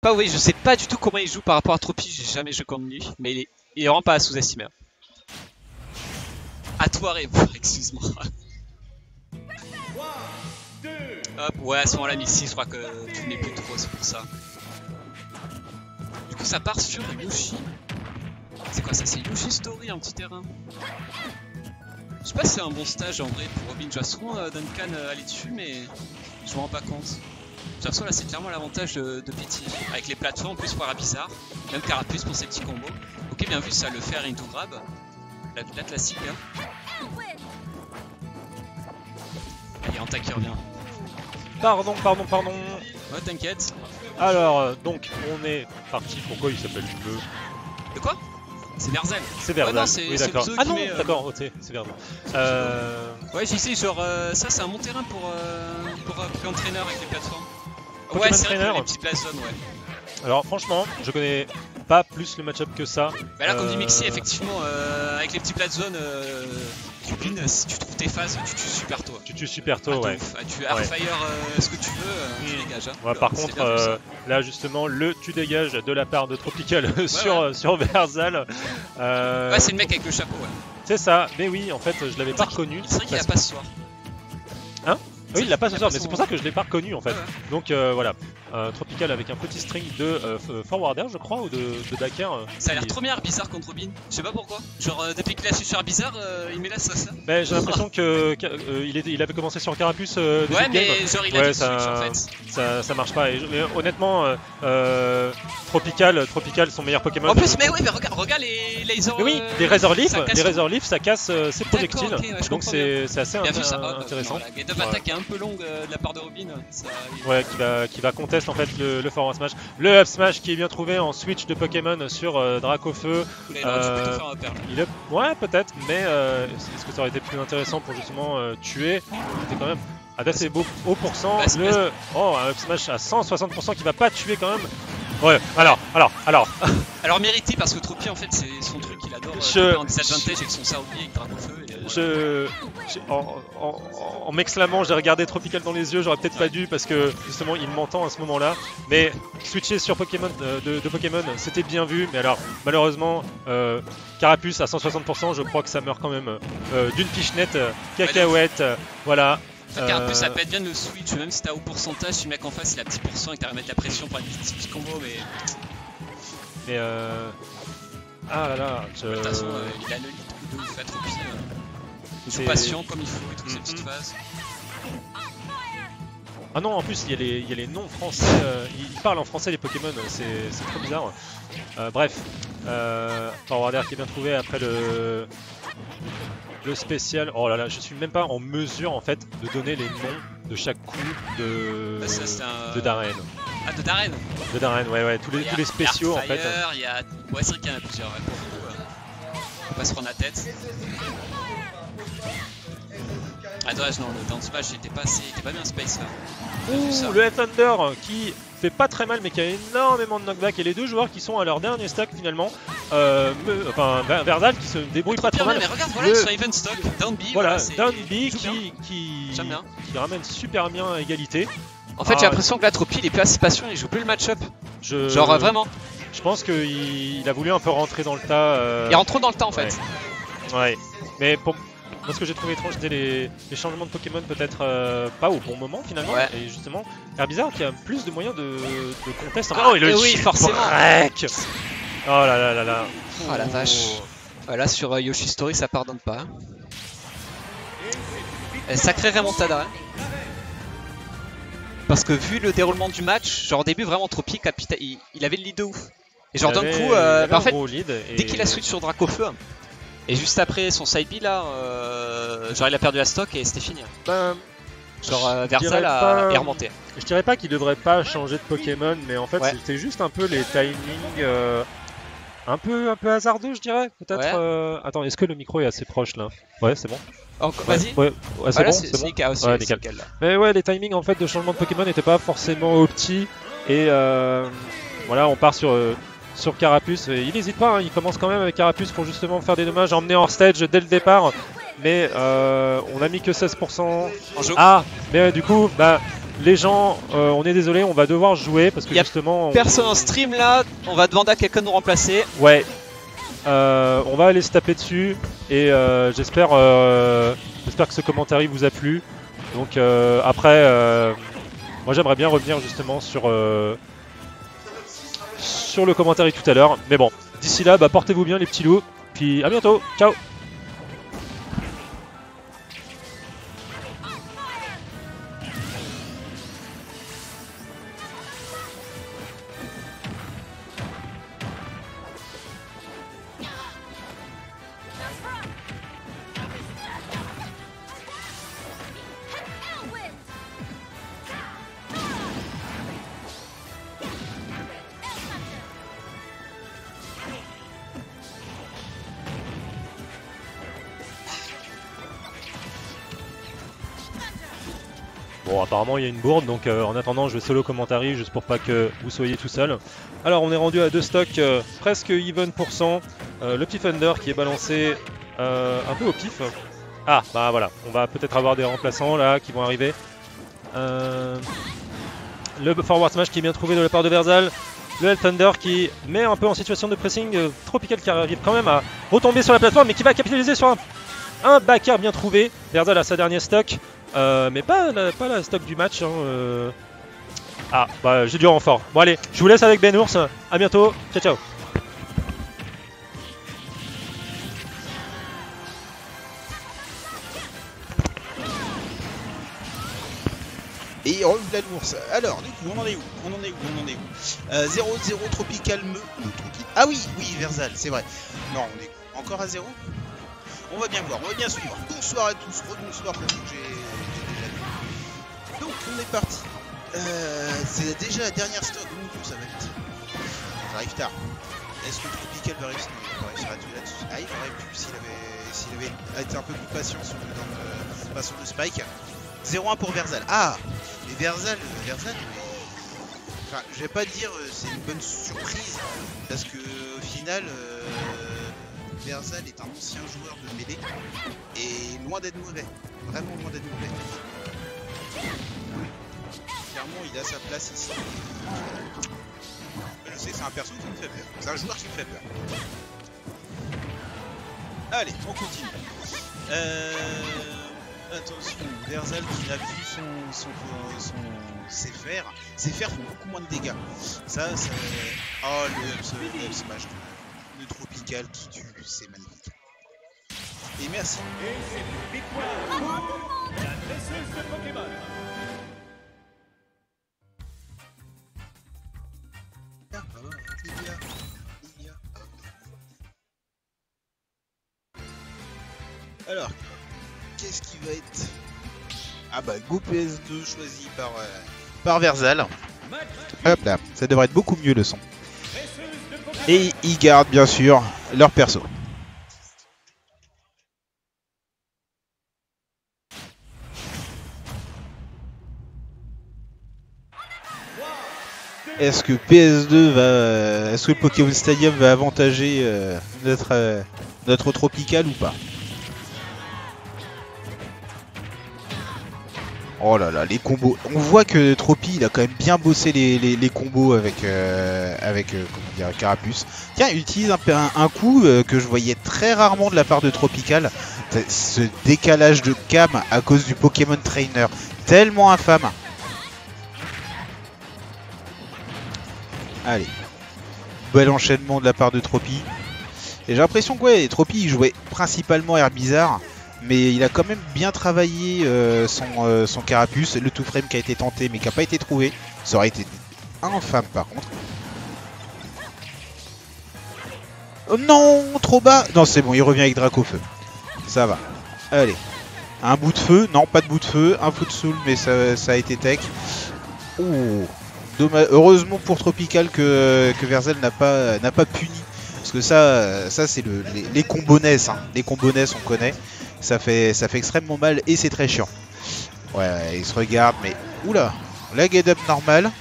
pas, oui, je sais pas du tout comment il joue par rapport à Tropi, j'ai jamais joué contre lui, mais il est vraiment pas à sous-estimer. À toi, répondre, excuse-moi. Hop, ouais, à ce moment-là, Mixi, je crois que tu n'es plus trop, c'est pour ça. Du coup, ça part sur Yoshi. C'est quoi ça? C'est Yoshi Story en petit terrain. Je sais pas si c'est un bon stage en vrai pour Robin. Je vois souvent Duncan aller dessus, mais je me rends pas compte. J'ai l'impression là, c'est clairement l'avantage de Pity. Avec les plateformes, en plus, pour bizarre. Même Carapuce pour ses petits combos. Ok, bien vu, ça le faire into grab. La classique. Hein. Allez, Anta qui revient. Pardon. Ouais, t'inquiète. Alors, donc, on est parti. Pourquoi il s'appelle bleu? De quoi? C'est Verzal. C'est Verzal, Ouais, non, oui d'accord. Ah non, met, d'accord, ok, c'est Verzal. Ouais, j'essaie genre, ça c'est un bon terrain pour entraîneur avec les plateformes. Pokémon ouais, c'est vrai Trainer. que les petites places zones, ouais. Alors franchement, je connais pas plus le match-up que ça. Bah là, comme dit Mixi, effectivement, avec les petits plates zones, Cupine, si tu trouves tes phases, tu tues super tôt. Tu tues super tôt, ouais. Tu Airfire ce que tu veux, tu dégages. Hein. Ouais, par contre, là justement, tu dégages de la part de Tropical sur Verzal. Ouais, c'est le mec avec le chapeau, ouais. C'est ça, mais oui, en fait, je l'avais pas reconnu. C'est vrai qu'il a pas ce soir. Hein? Oui, il l'a pas ce soir, mais c'est pour ça que je l'ai pas reconnu en fait. Ouais, ouais. Donc voilà, Tropical avec un petit string de forwarder, je crois, ou de backer. Ça a l'air trop bien bizarre contre Robin. Je sais pas pourquoi. Genre depuis qu'il a su faire bizarre, il met là ça. Ben, j'ai l'impression que il avait commencé sur Carapuce. Ouais, mais genre il a dit ça, switch en fait. Ça marche pas. Mais honnêtement, Tropical, son meilleur Pokémon. En plus, mais oui, mais regarde les laser. Mais oui, les Razor Leaf, ça casse ses projectiles. Okay, ouais, donc c'est assez intéressant. La gate of attack est un peu longue de la part de Robin. Ça... Ouais, qui va contest en fait le forward smash. Le up smash qui est bien trouvé en switch de Pokémon sur Dracofeu. Mais non, tu peux tout faire un perle. Ouais, peut-être, mais est-ce que ça aurait été plus intéressant pour justement tuer? C'était quand même assez beau haut pourcent. Un up smash à 160% qui va pas tuer quand même. Ouais, alors. Alors mérité parce que Tropi en fait c'est son truc, il adore en disadvantage avec son Saobi avec Dracofeu. En m'exclamant, j'ai regardé Tropical dans les yeux, j'aurais peut-être pas dû parce que justement il m'entend à ce moment-là. Mais switcher sur Pokémon de Pokémon, c'était bien vu. Mais alors malheureusement, Carapuce à 160%, je crois que ça meurt quand même d'une pichenette cacahuète. Voilà. Carapuce, ça peut être bien de le switch, même si t'as haut pourcentage, si le mec en face il a petit pourcent et que t'as à mettre la pression pour un petit combo, mais. Ah là là. De toute façon, il a le lead de ouf à Tropi. Il joue patient comme il faut et toutes ces petites phases. Ah non, en plus il y a les noms français, ils parlent en français les Pokémon, c'est trop bizarre. Bref, Forwarder qui est bien trouvé après le spécial. Oh là là, je suis même pas en mesure en fait de donner les noms de chaque coup de Darren. Ah, de Darren? De Darren, ouais, tous les spéciaux en fait. Ouais, c'est vrai qu'il y en a plusieurs, ouais, pour le coup. Faut pas se prendre la tête. Ah dommage, non, le down smash il était pas bien space là. Ouh, le Thunder qui fait pas très mal mais qui a énormément de knockback, et les deux joueurs qui sont à leur dernier stack finalement. Verzal qui se débrouille pas trop mal. Mais regarde, voilà, sur Even Stock, Down B. Voilà, Down B qui ramène super bien à égalité. En fait, j'ai l'impression que la Tropi il est plus assez patient, il joue plus le match-up. Genre vraiment. Je pense qu'il a voulu un peu rentrer dans le tas. Il rentre trop dans le tas en fait. Ouais. Mais pour moi, ce que j'ai trouvé étrange, c'était les changements de Pokémon peut-être pas au bon moment finalement. Ouais. Et justement, Herbizarre qui a plus de moyens de contest. Oui, forcément. Oh là là. Oh la vache. Voilà, sur Yoshi Story, ça pardonne pas. Sacré remontada. Hein. Parce que vu le déroulement du match, genre au début vraiment Tropi, il avait le lead de ouf. Et genre d'un coup, en fait, dès qu'il a switch sur Dracofeu, et juste après son side B là, genre il a perdu la stock et c'était fini. Genre Verzal est remonté. Je dirais pas qu'il devrait pas changer de Pokémon, mais en fait c'était juste un peu les timings un peu hasardeux, je dirais. Peut-être. Ouais. Attends, est-ce que le micro est assez proche là? Ouais, c'est bon. Vas-y. Ouais, c'est bon. C'est nickel aussi. Ouais, nickel. Mais ouais, les timings en fait de changement de Pokémon n'étaient pas forcément opti. Et voilà, on part sur Carapuce. Et il n'hésite pas, hein, il commence quand même avec Carapuce pour justement faire des dommages, emmener hors stage dès le départ. Mais on a mis que 16%. En jeu. Ah, mais du coup, les gens, on est désolé, on va devoir jouer parce que justement... Personne en stream là, on va demander à quelqu'un de nous remplacer. Ouais. On va aller se taper dessus et j'espère que ce commentaire vous a plu. Donc après, moi j'aimerais bien revenir justement sur le commentaire tout à l'heure. Mais bon, d'ici là, bah, portez-vous bien les petits loups. Puis à bientôt, ciao. Bon, apparemment il y a une bourde, donc en attendant je vais solo commentary juste pour pas que vous soyez tout seul. Alors on est rendu à 2 stocks presque even %. Le petit Thunder qui est balancé un peu au pif. Ah bah voilà, on va peut-être avoir des remplaçants là qui vont arriver. Le forward smash qui est bien trouvé de la part de Verzal. Le Hell Thunder qui met un peu en situation de pressing. Tropical qui arrive quand même à retomber sur la plateforme mais qui va capitaliser sur un backer bien trouvé. Verzal a sa dernière stock. Mais pas la stock du match. Hein, Ah, bah j'ai du renfort. Bon allez, je vous laisse avec Ben Ours. À bientôt. Ciao, ciao. Et on la l'ours. Alors, du coup, on en est où? 0-0 Tropical Ah oui, Verzal, c'est vrai. Non, on est encore à 0. On va bien voir, on va bien suivre. Bonsoir à tous, rebonsoir pour vous, j'ai déjà vu. Donc, on est parti. C'est déjà la dernière stock, donc ça va vite. Ça arrive tard. Est-ce que Tropical va réussir? Il va réussir à tuer là-dessus. Ah, il aurait pu s'il avait été un peu plus patient sur le spike. 0-1 pour Verzal. Ah, mais Verzal, enfin, je vais pas dire c'est une bonne surprise parce que au final, Verzal est un ancien joueur de mêlée et loin d'être mauvais, vraiment loin d'être mauvais. Clairement, il a sa place ici. Je sais, c'est un perso qui me fait peur. C'est un joueur qui me fait peur. Allez, on continue. Attention, Verzal qui a vu ses fers font beaucoup moins de dégâts. Ça oh, le smash de Tropical qui tue, c'est magnifique. Et merci. Et c'est une victoire pour la dresseuse de Pokémon. Alors, qu'est-ce qui va être... Ah bah, Go PS2 choisi par Verzal. Hop là, ça devrait être beaucoup mieux le son. Et ils gardent bien sûr leur perso. Est-ce que PS2 va... Est-ce que le Pokémon Stadium va avantager notre Tropical ou pas? Oh là là, les combos. On voit que Tropi il a quand même bien bossé les combos avec comment dire, Carapuce. Tiens, il utilise un coup que je voyais très rarement de la part de Tropical. Ce décalage de cam à cause du Pokémon Trainer. Tellement infâme. Allez. Bel enchaînement de la part de Tropi. Et j'ai l'impression que ouais, Tropi il jouait principalement Herbizarre. Mais il a quand même bien travaillé son Carapuce, le tout frame qui a été tenté mais qui n'a pas été trouvé. Ça aurait été infâme par contre. Oh non, trop bas. Non, c'est bon, il revient avec Dracofeu. Ça va. Allez. Un bout de feu. Non, pas de bout de feu. Un foot soul, mais ça a été tech. Oh. Dommage. Heureusement pour Tropical que Verzal n'a pas puni. Parce que ça c'est les combos NES. Hein. Les combos NES, on connaît. Ça fait extrêmement mal et c'est très chiant. Ouais, il se regarde, mais... Oula, la get up normale.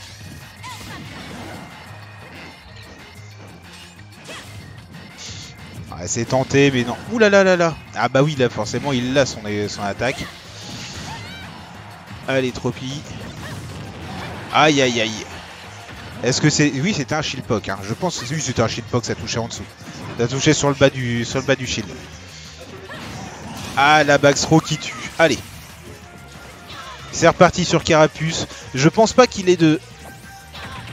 Ouais, c'est tenté, mais non. Oula là là là. Ah bah oui, là, forcément, il a son attaque. Allez, Tropi. Aïe aïe aïe. Est-ce que c'est... Oui, c'était un shield poke. Hein. Je pense que oui, c'était un shield poke, ça touchait en dessous. Ça touchait sur le bas du shield. Ah, la backthrow qui tue. Allez. C'est reparti sur Carapuce. Je pense pas qu'il ait de...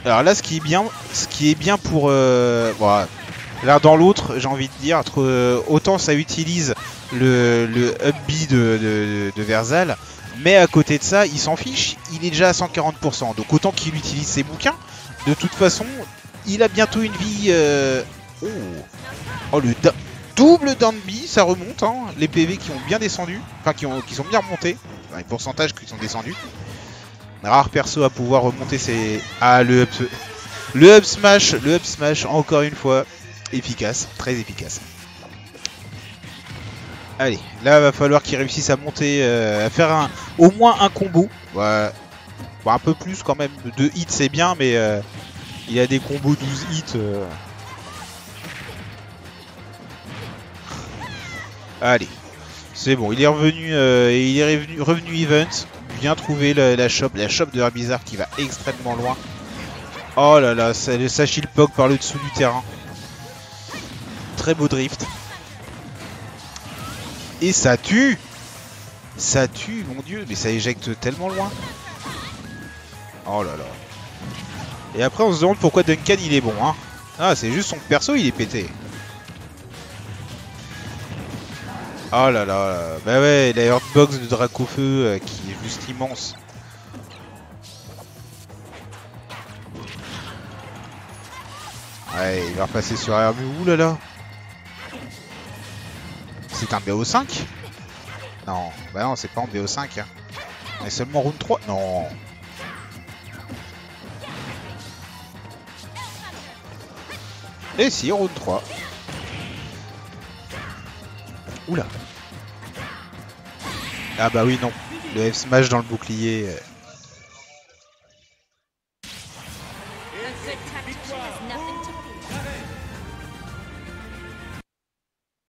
Alors là, ce qui est bien pour... Voilà. L'un dans l'autre, j'ai envie de dire, autant ça utilise le up B de Versal, mais à côté de ça, il s'en fiche, il est déjà à 140%. Donc autant qu'il utilise ses bouquins. De toute façon, il a bientôt une vie... Oh, le double down B, ça remonte, hein. Les PV qui ont bien descendu, enfin qui sont bien remontés, enfin, les pourcentages qui sont descendus. Rare perso à pouvoir remonter ses... Ah, le up smash, encore une fois, efficace, très efficace. Allez, là va falloir qu'il réussisse à monter, à faire au moins un combo. Ouais. Bon, un peu plus quand même, 2 hits c'est bien, mais il a des combos 12 hits. Allez, c'est bon, il est revenu, revenu event. Bien trouvé la shop de Herbizarre qui va extrêmement loin. Oh là là, ça shield poke par le dessous du terrain. Très beau drift. Et ça tue. Ça tue, mon dieu, mais ça éjecte tellement loin. Oh là là. Et après on se demande pourquoi Duncan il est bon, hein. Ah, c'est juste son perso il est pété. Oh là là, bah ouais, la Hurtbox de Dracofeu qui est juste immense. Ouais, il va repasser sur Hermu, ouh là là. C'est un BO5? Non, bah non, c'est pas en BO5. Hein. On est seulement round 3. Non. Et si, round 3. Oula. Ah bah oui, non. Le F smash dans le bouclier.